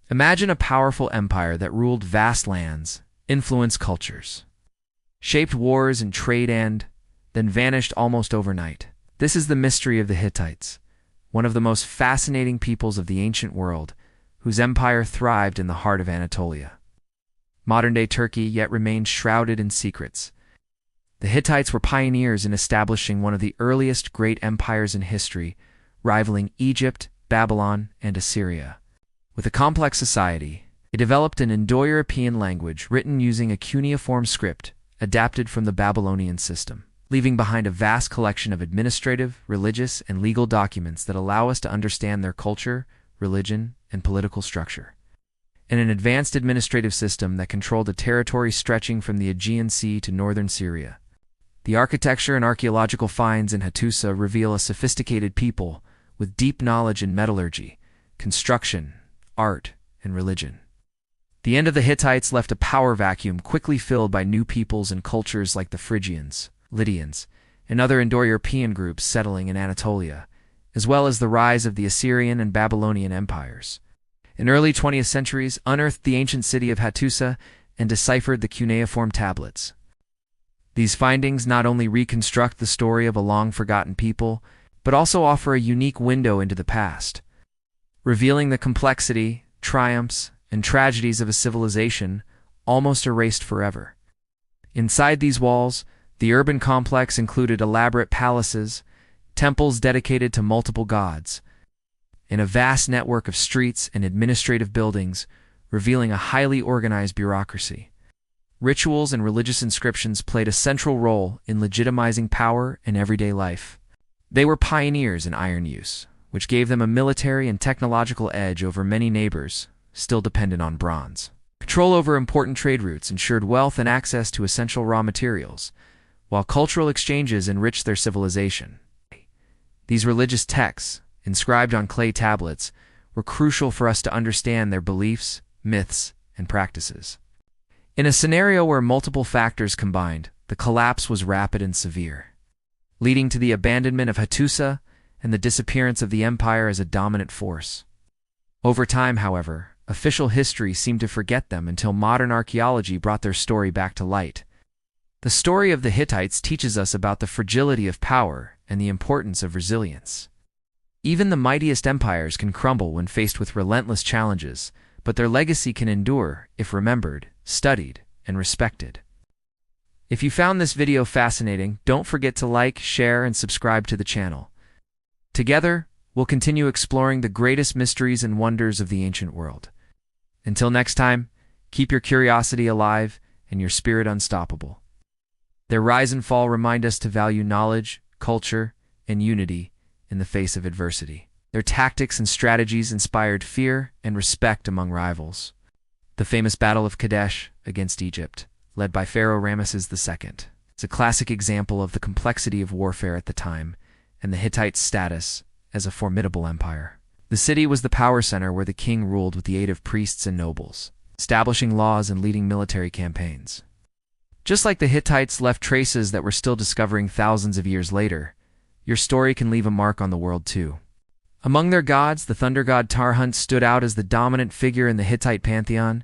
Imagine a powerful empire that ruled vast lands, influenced cultures, shaped wars and trade, and then vanished almost overnight. This is the mystery of the Hittites, one of the most fascinating peoples of the ancient world, whose empire thrived in the heart of Anatolia. Modern-day Turkey yet remained shrouded in secrets. The Hittites were pioneers in establishing one of the earliest great empires in history, rivaling Egypt, Babylon, and Assyria. With a complex society, it developed an Indo-European language written using a cuneiform script adapted from the Babylonian system, leaving behind a vast collection of administrative, religious, and legal documents that allow us to understand their culture, religion, and political structure. And an advanced administrative system that controlled a territory stretching from the Aegean Sea to northern Syria. The architecture and archaeological finds in Hattusa reveal a sophisticated people with deep knowledge in metallurgy, construction, art, and religion. The end of the Hittites left a power vacuum quickly filled by new peoples and cultures like the Phrygians, Lydians, and other Indo-European groups settling in Anatolia, as well as the rise of the Assyrian and Babylonian empires. In early 20th centuries, unearthed the ancient city of Hattusa and deciphered the cuneiform tablets. These findings not only reconstruct the story of a long-forgotten people, but also offer a unique window into the past, revealing the complexity, triumphs, and tragedies of a civilization almost erased forever. Inside these walls, the urban complex included elaborate palaces, temples dedicated to multiple gods, and a vast network of streets and administrative buildings, revealing a highly organized bureaucracy. Rituals and religious inscriptions played a central role in legitimizing power in everyday life. They were pioneers in iron use, which gave them a military and technological edge over many neighbors, still dependent on bronze. Control over important trade routes ensured wealth and access to essential raw materials, while cultural exchanges enriched their civilization. These religious texts, inscribed on clay tablets, were crucial for us to understand their beliefs, myths, and practices. In a scenario where multiple factors combined, the collapse was rapid and severe, leading to the abandonment of Hattusa and the disappearance of the empire as a dominant force. Over time, however, official history seemed to forget them until modern archaeology brought their story back to light. The story of the Hittites teaches us about the fragility of power and the importance of resilience. Even the mightiest empires can crumble when faced with relentless challenges, but their legacy can endure if remembered, studied, and respected. If you found this video fascinating, don't forget to like, share, and subscribe to the channel. Together, we'll continue exploring the greatest mysteries and wonders of the ancient world. Until next time, keep your curiosity alive and your spirit unstoppable. Their rise and fall remind us to value knowledge, culture, and unity in the face of adversity. Their tactics and strategies inspired fear and respect among rivals. The famous Battle of Kadesh against Egypt, led by Pharaoh Ramesses II, is a classic example of the complexity of warfare at the time and the Hittites' status as a formidable empire. The city was the power center where the king ruled with the aid of priests and nobles, establishing laws and leading military campaigns. Just like the Hittites left traces that we're still discovering thousands of years later, your story can leave a mark on the world too. Among their gods, the thunder god Tarhunt stood out as the dominant figure in the Hittite pantheon.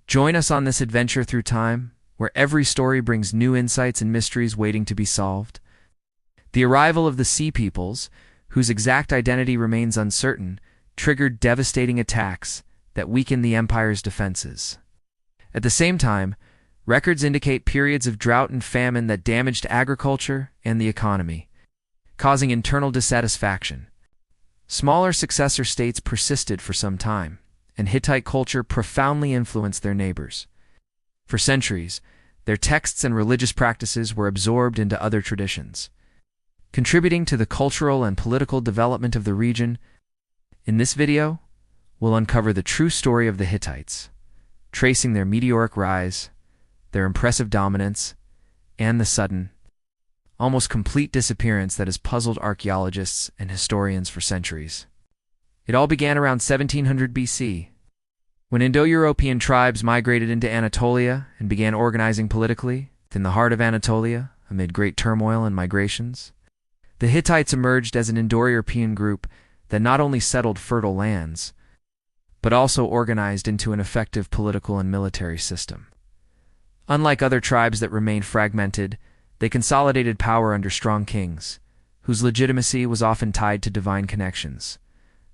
Join us on this adventure through time, where every story brings new insights and mysteries waiting to be solved. The arrival of the Sea Peoples, whose exact identity remains uncertain, triggered devastating attacks that weakened the empire's defenses. At the same time, records indicate periods of drought and famine that damaged agriculture and the economy, causing internal dissatisfaction. Smaller successor states persisted for some time, and Hittite culture profoundly influenced their neighbors. For centuries, their texts and religious practices were absorbed into other traditions, contributing to the cultural and political development of the region. In this video, we'll uncover the true story of the Hittites, tracing their meteoric rise, their impressive dominance, and the sudden, almost complete disappearance that has puzzled archaeologists and historians for centuries. It all began around 1700 BC, when Indo-European tribes migrated into Anatolia and began organizing politically. In the heart of Anatolia, amid great turmoil and migrations, the Hittites emerged as an Indo-European group that not only settled fertile lands, but also organized into an effective political and military system. Unlike other tribes that remained fragmented, they consolidated power under strong kings, whose legitimacy was often tied to divine connections,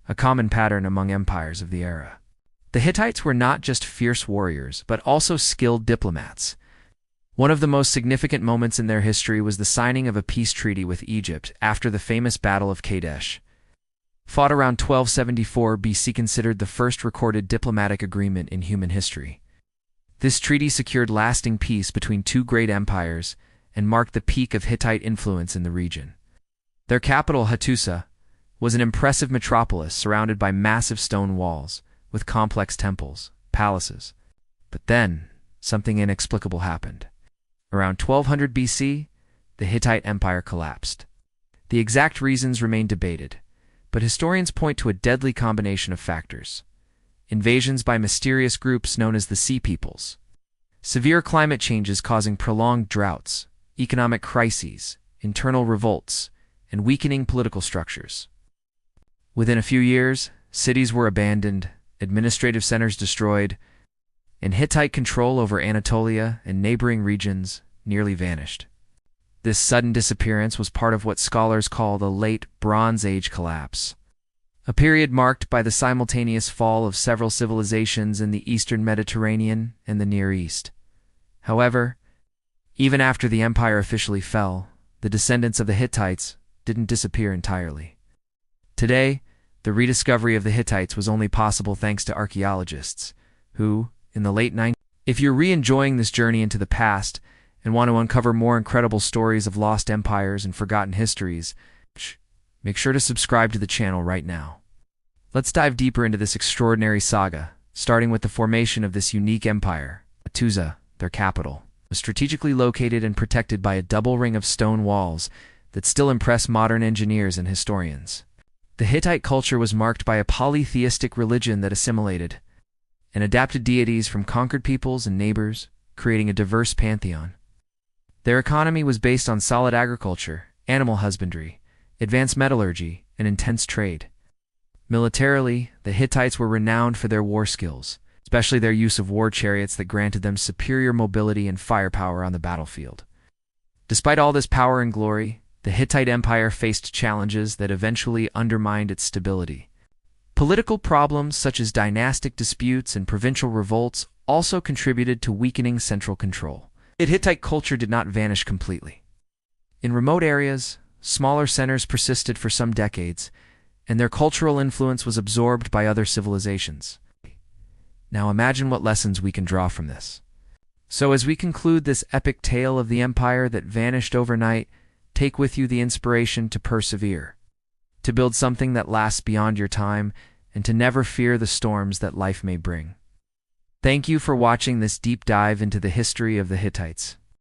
a common pattern among empires of the era. The Hittites were not just fierce warriors, but also skilled diplomats. One of the most significant moments in their history was the signing of a peace treaty with Egypt after the famous Battle of Kadesh, fought around 1274 BC, considered the first recorded diplomatic agreement in human history. This treaty secured lasting peace between two great empires and marked the peak of Hittite influence in the region. Their capital, Hattusa, was an impressive metropolis surrounded by massive stone walls, with complex temples, palaces. But then, something inexplicable happened. Around 1200 BC, the Hittite Empire collapsed. The exact reasons remain debated, but historians point to a deadly combination of factors: invasions by mysterious groups known as the Sea Peoples, severe climate changes causing prolonged droughts, economic crises, internal revolts, and weakening political structures. Within a few years, cities were abandoned, administrative centers destroyed, and Hittite control over Anatolia and neighboring regions nearly vanished. This sudden disappearance was part of what scholars call the Late Bronze Age collapse, a period marked by the simultaneous fall of several civilizations in the Eastern Mediterranean and the Near East. However, even after the empire officially fell, the descendants of the Hittites didn't disappear entirely. Today, the rediscovery of the Hittites was only possible thanks to archaeologists, who, in the late 90s. If you're re-enjoying this journey into the past and want to uncover more incredible stories of lost empires and forgotten histories, make sure to subscribe to the channel right now. Let's dive deeper into this extraordinary saga, starting with the formation of this unique empire. Hattusa, their capital, was strategically located and protected by a double ring of stone walls that still impress modern engineers and historians. The Hittite culture was marked by a polytheistic religion that assimilated and adapted deities from conquered peoples and neighbors, creating a diverse pantheon. Their economy was based on solid agriculture, animal husbandry, advanced metallurgy, and intense trade. Militarily, the Hittites were renowned for their war skills, especially their use of war chariots that granted them superior mobility and firepower on the battlefield. Despite all this power and glory, the Hittite Empire faced challenges that eventually undermined its stability. Political problems such as dynastic disputes and provincial revolts also contributed to weakening central control. Yet Hittite culture did not vanish completely. In remote areas, smaller centers persisted for some decades, and their cultural influence was absorbed by other civilizations. Now imagine what lessons we can draw from this. So as we conclude this epic tale of the empire that vanished overnight, take with you the inspiration to persevere, to build something that lasts beyond your time, and to never fear the storms that life may bring. Thank you for watching this deep dive into the history of the Hittites.